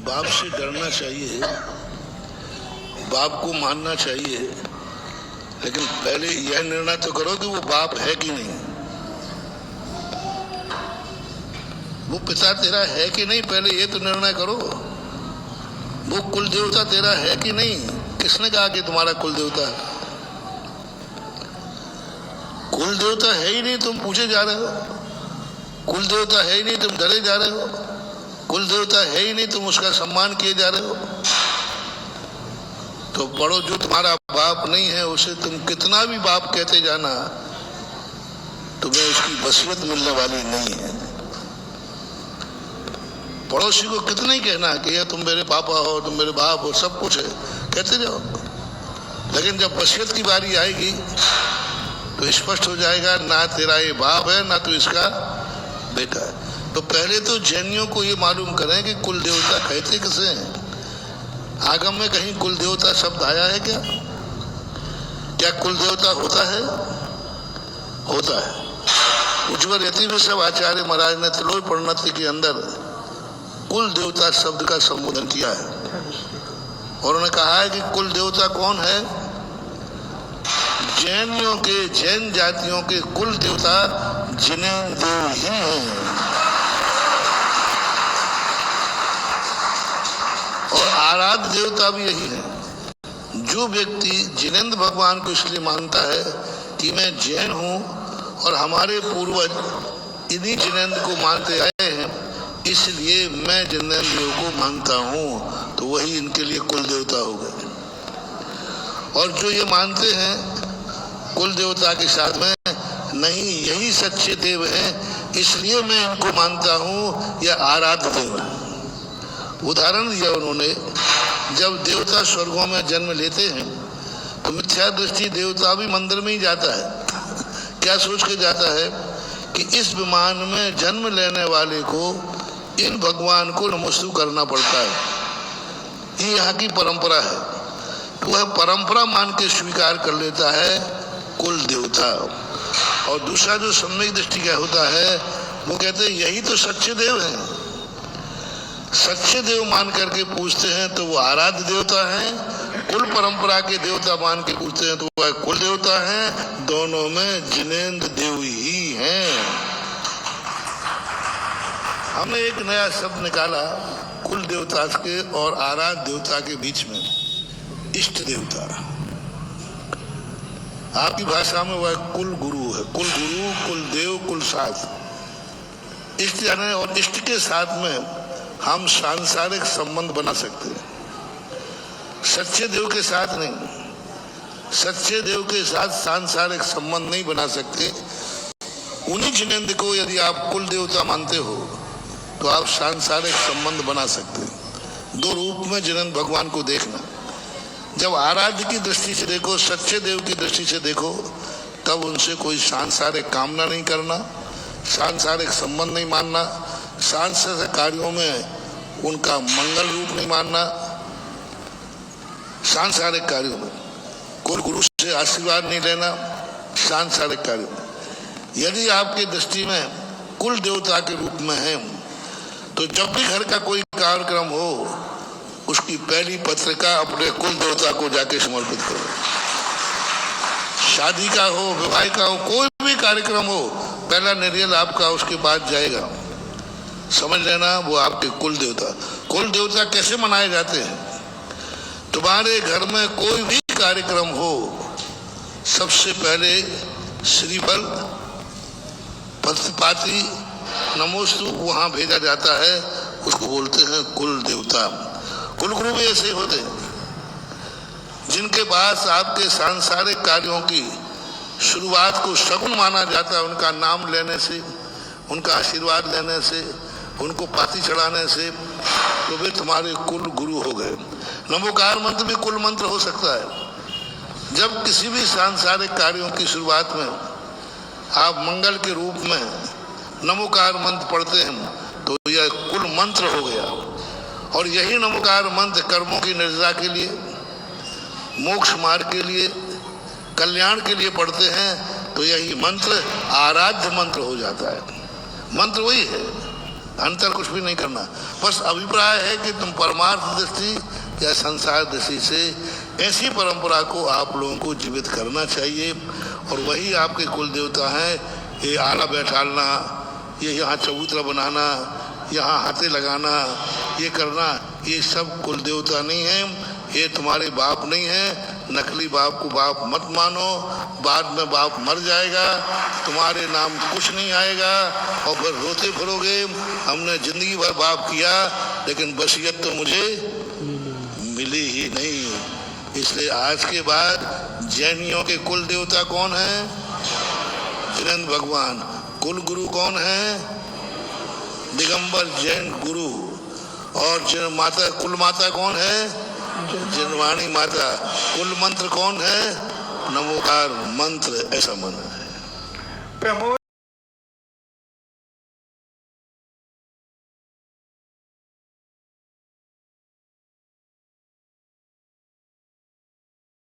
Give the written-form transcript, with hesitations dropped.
बाप से डरना चाहिए, बाप को मानना चाहिए, लेकिन पहले यह निर्णय तो करो कि वो बाप है कि नहीं, वो पिता तेरा है कि नहीं, पहले ये तो निर्णय करो। वो कुल देवता तेरा है कि नहीं, किसने कहा कि तुम्हारा कुल देवता है? कुल देवता है ही नहीं, तुम पूछे जा रहे हो। कुल देवता है ही नहीं, तुम डरे जा रहे हो। कुल देवता है ही नहीं, तुम उसका सम्मान किए जा रहे हो। तो पढ़ो, जो तुम्हारा बाप नहीं है उसे तुम कितना भी बाप कहते जाना, तुम्हें उसकी बसियत मिलने वाली नहीं है। पड़ोसी को कितना ही कहना कि ये तुम मेरे पापा हो, तुम मेरे बाप हो, सब कुछ है, कहते जाओ, लेकिन जब बसियत की बारी आएगी तो स्पष्ट हो जाएगा ना तेरा ये बाप है ना तो इसका बेटा है। तो पहले तो जैनियों को ये मालूम करें कि कुल देवता कहते किसे हैं। आगम में कहीं कुल देवता शब्द आया है क्या? क्या कुल देवता होता है? होता है। उज्ज्वल यति में सब आचार्य महाराज ने त्रिलोक प्रणति के अंदर कुल देवता शब्द का संबोधन किया है और उन्होंने कहा है कि कुल देवता कौन है? जैनियों के, जैन जातियों के कुल देवता जिनेंद्र देव ही हैं। और आराध्य देवता भी यही है। जो व्यक्ति जिनेंद्र भगवान को इसलिए मानता है कि मैं जैन हूं और हमारे पूर्वज इन्हीं जिनेंद्र को मानते आए हैं, इसलिए मैं जिनेंद्र देव को मानता हूं, तो वही इनके लिए कुल देवता हो गए। और जो ये मानते हैं कुल देवता के साथ में नहीं, यही सच्चे देव हैं, इसलिए मैं इनको मानता हूं, यह आराध्य देव है। उदाहरण दिया उन्होंने, जब देवता स्वर्गों में जन्म लेते हैं तो मिथ्या दृष्टि देवता भी मंदिर में ही जाता है। क्या सोच के जाता है कि इस विमान में जन्म लेने वाले को इन भगवान को नमस्ते करना पड़ता है, ये यहाँ की परंपरा है। तो वह परंपरा मान के स्वीकार कर लेता है कुल देवता। और दूसरा जो सम्यक दृष्टि का होता है, वो कहते हैं यही तो सच्चे देव हैं। सच्चे देव मान करके पूछते हैं तो वो आराध्य देवता हैं, कुल परंपरा के देवता मान के पूछते हैं तो वह कुल देवता हैं। दोनों में जिनेंद्र देव ही हैं। हमने एक नया शब्द निकाला कुल देवता के और आराध्य देवता के बीच में, इष्ट देवता। आपकी भाषा में वह कुल गुरु है। कुल गुरु, कुल देव, कुल साथ। इष्ट जाने और इष्ट के साथ में हम सांसारिक संबंध बना सकते हैं, सच्चे देव के साथ नहीं। सच्चे देव के साथ सांसारिक संबंध नहीं बना सकते। उन्हीं जिनेंद्र को यदि आप कुल देवता मानते हो तो आप सांसारिक संबंध बना सकते हैं। दो रूप में जिनेंद्र भगवान को देखना। जब आराध्य की दृष्टि से देखो, सच्चे देव की दृष्टि से देखो, तब उनसे कोई सांसारिक कामना नहीं करना, सांसारिक संबंध नहीं मानना, सांसारिक कार्यों में उनका मंगल रूप नहीं मानना। सांसारिक कार्यों में कोई गुरु से आशीर्वाद नहीं लेना, सांसारिक कार्यों में। यदि आपकी दृष्टि में कुल देवता के रूप में है तो जब भी घर का कोई कार्यक्रम हो, उसकी पहली पत्रिका अपने कुल देवता को जाके समर्पित करो। शादी का हो, विवाह का हो, कोई भी कार्यक्रम हो, पहला नारियल आपका उसके बाद जाएगा। समझ लेना वो आपके कुल देवता। कुल देवता कैसे मनाए जाते हैं? तुम्हारे घर में कोई भी कार्यक्रम हो, सबसे पहले श्रीफल, पत्रपाती, नमोस्तु वहां भेजा जाता है। उसको बोलते हैं कुल देवता। कुल गुरु भी ऐसे होते हैं, जिनके पास आपके सांसारिक कार्यों की शुरुआत को शगुन माना जाता है। उनका नाम लेने से, उनका आशीर्वाद लेने से, उनको पाती चढ़ाने से, तो वे तुम्हारे कुल गुरु हो गए। नमोकार मंत्र भी कुल मंत्र हो सकता है। जब किसी भी सांसारिक कार्यों की शुरुआत में आप मंगल के रूप में नमोकार मंत्र पढ़ते हैं तो यह कुल मंत्र हो गया। और यही नमोकार मंत्र कर्मों की निर्जरा के लिए, मोक्ष मार्ग के लिए, कल्याण के लिए पढ़ते हैं तो यही मंत्र आराध्य मंत्र हो जाता है। मंत्र वही है, अंतर कुछ भी नहीं करना। बस अभिप्राय है कि तुम परमार्थ दृष्टि या संसार दृष्टि से ऐसी परंपरा को आप लोगों को जीवित करना चाहिए, और वही आपके कुल देवता हैं। ये आला बैठालना, ये यहाँ चबूतरा बनाना, यहाँ हाथे लगाना, ये करना, ये सब कुल देवता नहीं है। ये तुम्हारे बाप नहीं है। नकली बाप को बाप मत मानो, बाद में बाप मर जाएगा, तुम्हारे नाम कुछ नहीं आएगा और फिर रोते फिरोगे हमने जिंदगी भर बाप किया लेकिन वसीयत तो मुझे मिली ही नहीं। इसलिए आज के बाद जैनियों के कुल देवता कौन है? जिनेंद्र भगवान। कुल गुरु कौन है? दिगंबर जैन गुरु। और जैन माता, कुल माता कौन है? जनवाणी माता। कुल मंत्र कौन है? नमोकार मंत्र, ऐसा मंत्र है।